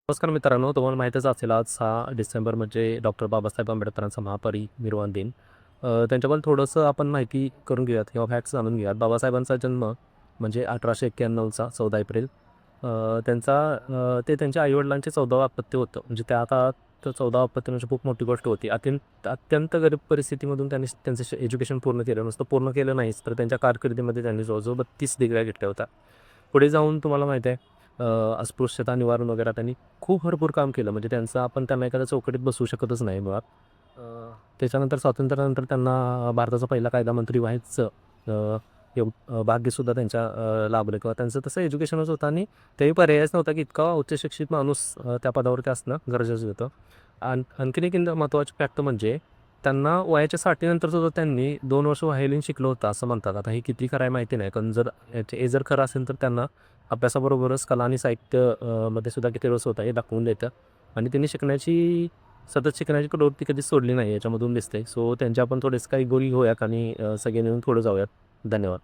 नमस्कार मित्रांनो, तुम्हाला माहीतच असेल आज 6 डिसेंबर म्हणजे डॉक्टर बाबासाहेब आंबेडकरांचा महापरिनिर्वाण दिन. त्यांच्याबद्दल थोडंसं आपण माहिती करून घेऊयात किंवा फॅक्ट्स जाणून घेऊयात. बाबासाहेबांचा जन्म म्हणजे 1891चा 14 एप्रिल. ते त्यांच्या आईवडिलांचे 14वं अपत्य होतं. म्हणजे त्या काळात 14 अपत्य म्हणजे खूप मोठी गोष्ट होती. अत्यंत गरीब परिस्थितीमधून त्यांनी त्यांचं एज्युकेशन पूर्ण केलं. नुसतं पूर्ण केलं नाहीच, तर त्यांच्या कारकिर्दीमध्ये त्यांनी जवळजवळ 32 डिग्र्या घेतल्या होत्या. पुढे जाऊन तुम्हाला माहीत आहे अस्पृश्यता निवारण वगैरे त्यांनी खूप भरपूर काम केलं. म्हणजे आपण त्यांना एखाद्या चौकटीत बसवू शकतच नाही मुळात. त्याच्यानंतर स्वातंत्र्यानंतर त्यांना भारताचा पहिला कायदा मंत्री व्हायचं भाग्यसुद्धा लाभलं किंवा त्यांचं तसं एज्युकेशनच होतं आणि तेही पर्यायच नव्हता की इतका उच्चशिक्षित माणूस त्या पदावरती असणं गरजेचं होतं. आणखीन एक महत्त्वाची फॅक्ट म्हणजे त्यांना वयाच्या 60 सुद्धा त्यांनी 2 वर्ष व्हायोलिन शिकलं होतं असं म्हणतात. आता हे किती खरं आहे माहिती नाही. पण हे जर खरं असेल तर त्यांना अभ्यासाबरोबरच कला आणि साहित्य मध्ये सुद्धा किती रस होता हे दाखवून देतं. आणि त्यांनी सतत शिकण्याची प्रवृत्ती कधीच सोडली नाही याच्यामधून दिसते. सो त्यांच्या आपण थोडेच काही गोळी घेऊयात आणि सगळे मिळून थोडं जाऊयात. धन्यवाद.